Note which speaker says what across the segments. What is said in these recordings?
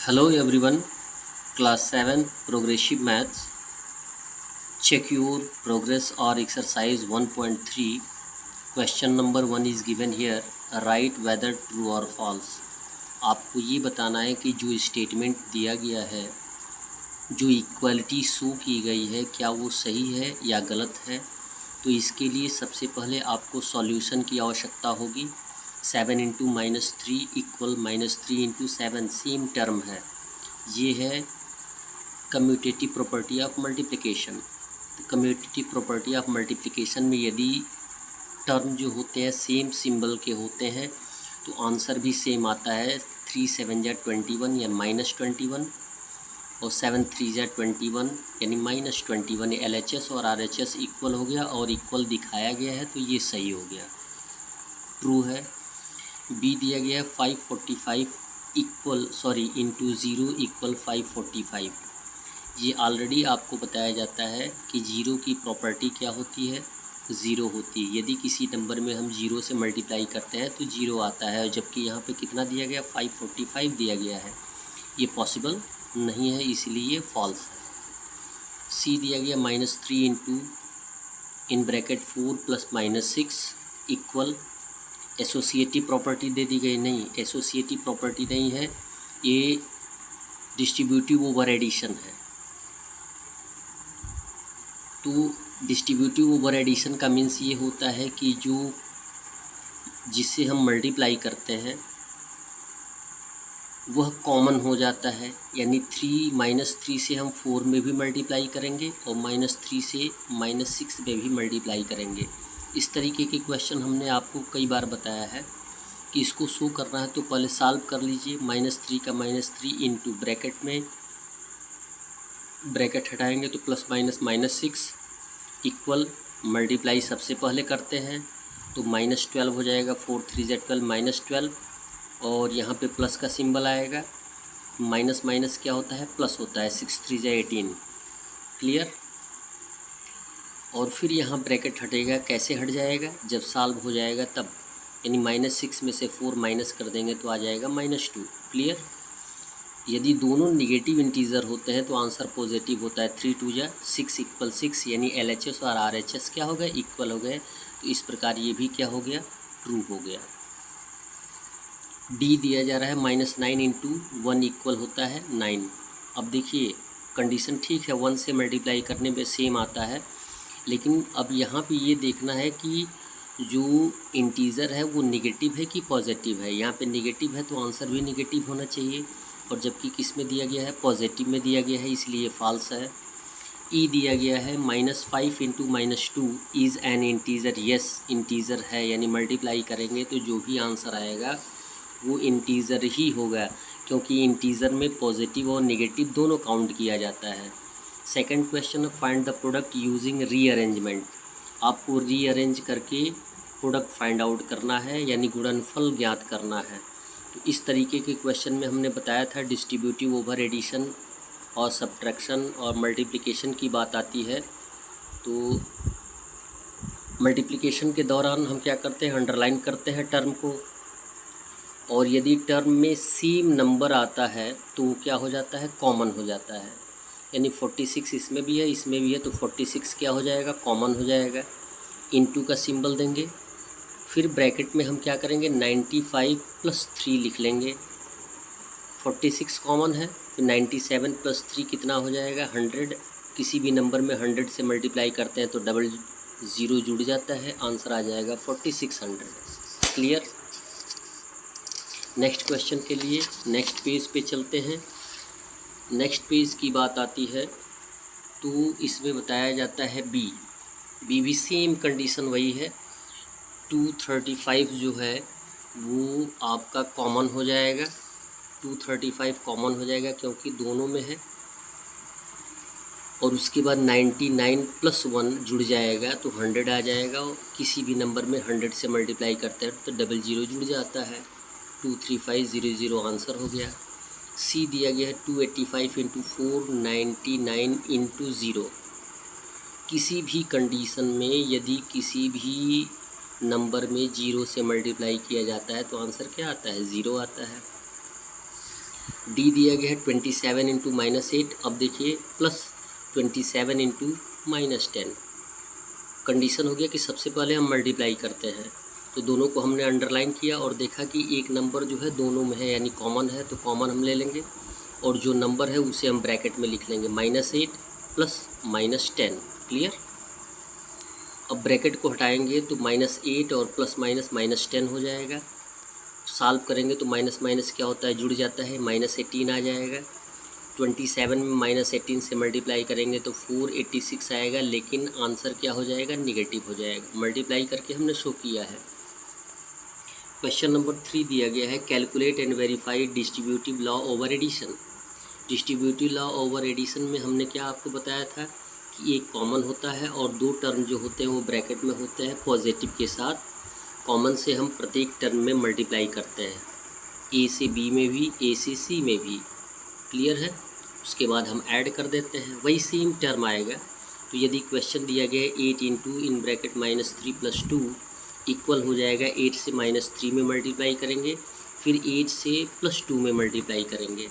Speaker 1: Hello everyone, class 7 progressive maths. Check your progress or exercise 1.3. Question number 1 is given here. Write whether true or false. आपको ये बताना है कि जो statement दिया गया है, जो इक्वालिटी शो की गई है, क्या वो सही है या गलत है। तो इसके लिए सबसे पहले आपको सॉल्यूशन की आवश्यकता होगी। 7 into -3 equal -3 into 7 same term है। ये है कम्यूटेटिव प्रॉपर्टी ऑफ मल्टीप्लिकेशन। तो कम्यूटेटिव प्रॉपर्टी ऑफ मल्टीप्लिकेशन में यदि टर्म जो होते हैं सेम सिंबल के होते हैं तो आंसर भी सेम आता है। 3 7 या 21 या -21 और 7 3 या 21 यानी -21। LHS और RHS इक्वल हो गया और इक्वल दिखाया गया है तो ये सही हो गया, ट्रू है। बी दिया गया है 545 इंटू 0 इक्वल 545। ये ऑलरेडी आपको बताया जाता है कि जीरो की प्रॉपर्टी क्या होती है, ज़ीरो होती है। यदि किसी नंबर में हम जीरो से मल्टीप्लाई करते हैं तो जीरो आता है, जबकि यहाँ पे कितना दिया गया 545 दिया गया है। ये पॉसिबल नहीं है, इसलिए फॉल्स है। सी दिया गया -3 into in bracket 4 plus -6 equal associative property दे दी गई, नहीं एसोसिएटिव प्रॉपर्टी नहीं है, ये डिस्ट्रीब्यूटिव ओवर एडिशन है। तो डिस्ट्रीब्यूटिव ओवर एडिशन का मीन्स ये होता है कि जो जिससे हम मल्टीप्लाई करते हैं वह कॉमन हो जाता है, यानी -3 से हम 4 में भी मल्टीप्लाई करेंगे और -3 से -6 में भी मल्टीप्लाई करेंगे। इस तरीके के क्वेश्चन हमने आपको कई बार बताया है कि इसको शो करना है तो पहले सॉल्व कर लीजिए। -3 का -3 इंटू ब्रैकेट में ब्रैकेट हटाएंगे तो प्लस माइनस -6 इक्वल मल्टीप्लाई सबसे पहले करते हैं तो -12 हो जाएगा। 4 3 ज़ा 12 -12 और यहाँ पे प्लस का सिंबल आएगा। माइनस माइनस क्या होता है, प्लस होता है। 6 3 ज़ा 18, क्लियर। और फिर यहाँ ब्रैकेट हटेगा, कैसे हट जाएगा, जब सॉल्व हो जाएगा तब, यानी -6 में से 4 माइनस कर देंगे तो आ जाएगा -2, क्लियर। यदि दोनों निगेटिव इंटीजर होते हैं तो आंसर पॉजिटिव होता है। 3 2 ज़ा 6 इक्वल 6, यानी LHS और RHS क्या हो गए, इक्वल हो गए। तो इस प्रकार ये भी क्या हो गया, ट्रू हो गया। डी दिया जा रहा है -9 इंटू 1 इक्वल होता है 9। अब देखिए कंडीशन ठीक है, 1 से मल्टीप्लाई करने में सेम आता है, लेकिन अब यहाँ पे ये देखना है कि जो इंटीज़र है वो निगेटिव है कि पॉजिटिव है। यहाँ पे निगेटिव है तो आंसर भी निगेटिव होना चाहिए, और जबकि किस में दिया गया है, पॉजिटिव में दिया गया है, इसलिए फॉल्स है। ई दिया गया है -5 into -2 is an integer. Yes integer है, यानी मल्टीप्लाई करेंगे तो जो भी आंसर आएगा वो इंटीज़र ही होगा, क्योंकि इंटीज़र में पॉजिटिव और नेगेटिव दोनों काउंट किया जाता है। Second question, find the product using rearrangement. आपको रीअरेंज करके प्रोडक्ट फाइंड आउट करना है, यानी गुणनफल ज्ञात करना है। तो इस तरीके के क्वेश्चन में हमने बताया था डिस्ट्रीब्यूटिव ओवर एडिशन और सब्ट्रैक्शन और मल्टीप्लिकेशन की बात आती है। तो मल्टीप्लिकेशन के दौरान हम क्या करते हैं, अंडरलाइन करते हैं टर्म को, और यदि टर्म में सेम नंबर आता है तो वो क्या हो जाता है, कॉमन हो जाता है। यानी 46 इसमें भी है, इसमें भी है, तो 46 क्या हो जाएगा, कॉमन हो जाएगा। इनटू का सिंबल देंगे, फिर ब्रैकेट में हम क्या करेंगे, 95 + 3 लिख लेंगे। 46 कॉमन है तो 97 + 3 कितना हो जाएगा, 100। किसी भी नंबर में 100 से मल्टीप्लाई करते हैं तो डबल ज़ीरो जुड़ जाता है, आंसर आ जाएगा 4600, क्लियर। नेक्स्ट क्वेश्चन के लिए नेक्स्ट पेज पे चलते हैं। नेक्स्ट पेज की बात आती है तो इसमें बताया जाता है बी भी सेम कंडीशन वही है। 235 जो है वो आपका कॉमन हो जाएगा, 235 कॉमन हो जाएगा क्योंकि दोनों में है। और उसके बाद 99 + 1 जुड़ जाएगा तो 100 आ जाएगा, और किसी भी नंबर में 100 से मल्टीप्लाई करते हैं तो डबल ज़ीरो जुड़ जाता है। 23500 आंसर हो गया। सी दिया गया है 285 इंटू 499 इंटू 0। किसी भी कंडीशन में यदि किसी भी नंबर में 0 से मल्टीप्लाई किया जाता है तो आंसर क्या आता है, 0 आता है। डी दिया गया है 27 इंटू -8। अब देखिए +27 इंटू -10। कंडीशन हो गया कि सबसे पहले हम मल्टीप्लाई करते हैं, तो दोनों को हमने अंडरलाइन किया और देखा कि एक नंबर जो है दोनों में है यानी कॉमन है, तो कॉमन हम ले लेंगे और जो नंबर है उसे हम ब्रैकेट में लिख लेंगे -8 प्लस -10। क्लियर। अब ब्रैकेट को हटाएंगे तो -8 और प्लस माइनस -10 हो जाएगा। सॉल्व करेंगे तो माइनस माइनस क्या होता है, जुड़ जाता है, -18 आ जाएगा। 27 में -18 से मल्टीप्लाई करेंगे तो 486 आएगा, लेकिन आंसर क्या हो जाएगा, निगेटिव हो जाएगा। मल्टीप्लाई करके हमने शो किया है। क्वेश्चन नंबर 3 दिया गया है, calculate and verify distributive law over addition. Distributive law over addition में हमने क्या आपको बताया था कि एक कॉमन होता है और दो टर्म जो होते हैं वो ब्रैकेट में होते हैं पॉजिटिव के साथ। कॉमन से हम प्रत्येक टर्म में मल्टीप्लाई करते हैं, ए से बी में भी, ए से सी में भी। क्लियर है। उसके बाद हम ऐड कर देते हैं, वही सेम टर्म आएगा। तो यदि क्वेश्चन दिया गया है 8 इंटू इन ब्रैकेट -3 + 2 इक्वल हो जाएगा 8 से -3 में मल्टीप्लाई करेंगे, फिर 8 से +2 में मल्टीप्लाई करेंगे।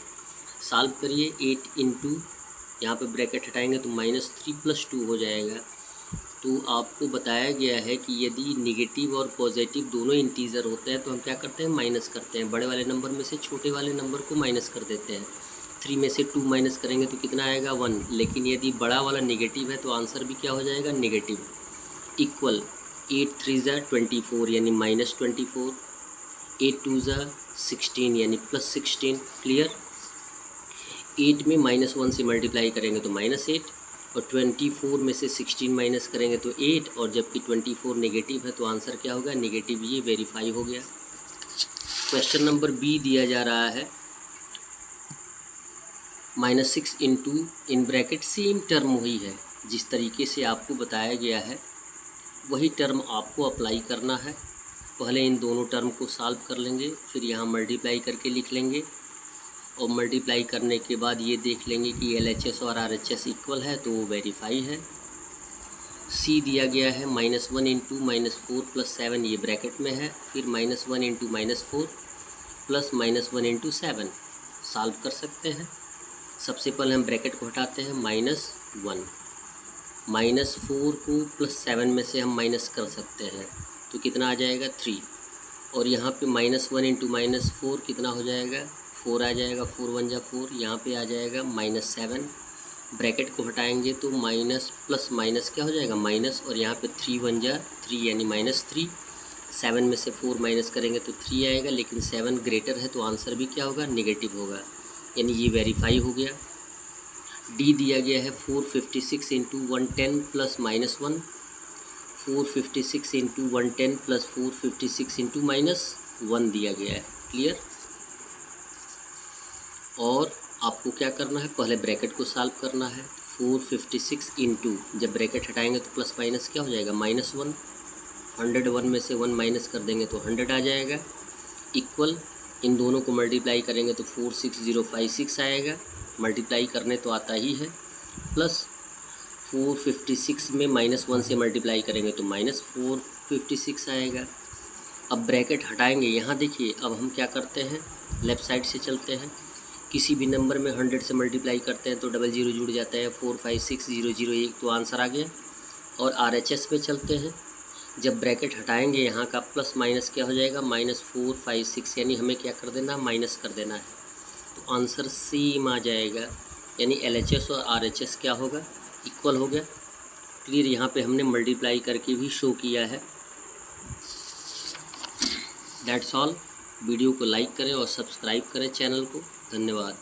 Speaker 1: सॉल्व करिए। 8 इंटू यहाँ पर ब्रैकेट हटाएंगे तो -3 + 2 हो जाएगा। तो आपको बताया गया है कि यदि नेगेटिव और पॉजिटिव दोनों इंटीजर होते हैं तो हम क्या करते हैं, माइनस करते हैं। बड़े वाले नंबर में से छोटे वाले नंबर को माइनस कर देते हैं। 3 में से 2 माइनस करेंगे तो कितना आएगा, 1। लेकिन यदि बड़ा वाला नेगेटिव है तो आंसर भी क्या हो जाएगा, नेगेटिव। इक्वल 8 3 ज़ा 24 यानी -24, 8 2 ज़ा 16 यानी +16। क्लियर। 8 में -1 से मल्टीप्लाई करेंगे तो -8 और 24 में से 16 माइनस करेंगे तो 8, और जबकि 24 नेगेटिव है तो आंसर क्या होगा, नेगेटिव। ये वेरीफाई हो गया। क्वेश्चन नंबर बी दिया जा रहा है, -6 into in bracket same term वही है, जिस तरीके से आपको बताया गया है वही टर्म आपको अप्लाई करना है। पहले इन दोनों टर्म को सॉल्व कर लेंगे, फिर यहाँ मल्टीप्लाई करके लिख लेंगे और मल्टीप्लाई करने के बाद ये देख लेंगे कि LHS और RHS इक्वल है, तो वो वेरीफाई है। सी दिया गया है -1 इंटू -4 + 7, ये ब्रैकेट में है, फिर -1 इंटू -4 प्लस -1 इंटू 7। सॉल्व कर सकते हैं। सबसे पहले हम ब्रैकेट को हटाते हैं, -1 -4 को +7 में से हम माइनस कर सकते हैं तो कितना आ जाएगा, 3। और यहाँ पे -1 इंटू -4 कितना हो जाएगा, 4 आ जाएगा। 4 1 ज़ा 4, यहाँ पे आ जाएगा -7। ब्रैकेट को हटाएंगे तो माइनस प्लस माइनस क्या हो जाएगा, माइनस, और यहाँ पे 3 1 ज़ा 3 यानी -3। 7 में से 4 माइनस करेंगे तो 3 आएगा, लेकिन 7 ग्रेटर है तो आंसर भी क्या होगा, नेगेटिव होगा, यानी ये वेरीफाई हो गया। डी दिया गया है 456 इंटू 110 + -1, 456 इंटू 110 + 456 इंटू -1 दिया गया है। क्लियर। और आपको क्या करना है, पहले ब्रैकेट को सॉल्व करना है। 456 इंटू, जब ब्रैकेट हटाएंगे तो प्लस माइनस क्या हो जाएगा, -1। 101 में से 1 माइनस कर देंगे तो 100 आ जाएगा। इक्वल इन दोनों को मल्टीप्लाई करेंगे तो 46056 आएगा, मल्टीप्लाई करने तो आता ही है। प्लस 456 में -1 से मल्टीप्लाई करेंगे तो -456 आएगा। अब ब्रैकेट हटाएंगे, यहाँ देखिए अब हम क्या करते हैं, लेफ़्ट साइड से चलते हैं। किसी भी नंबर में 100 से मल्टीप्लाई करते हैं तो 00 जुड़ जाता है, 4 5 6 0 0 1, तो आंसर आ गया। और RHS पे चलते हैं। जब ब्रैकेट हटाएंगे यहाँ का प्लस माइनस क्या हो जाएगा, -4 5 6, यानी हमें क्या कर देना, माइनस कर देना है, तो आंसर सेम आ जाएगा। यानी LHS और RHS क्या होगा, इक्वल हो गया। क्लियर। यहाँ पे हमने मल्टीप्लाई करके भी शो किया है। That's all. वीडियो को लाइक करें और सब्सक्राइब करें चैनल को। धन्यवाद।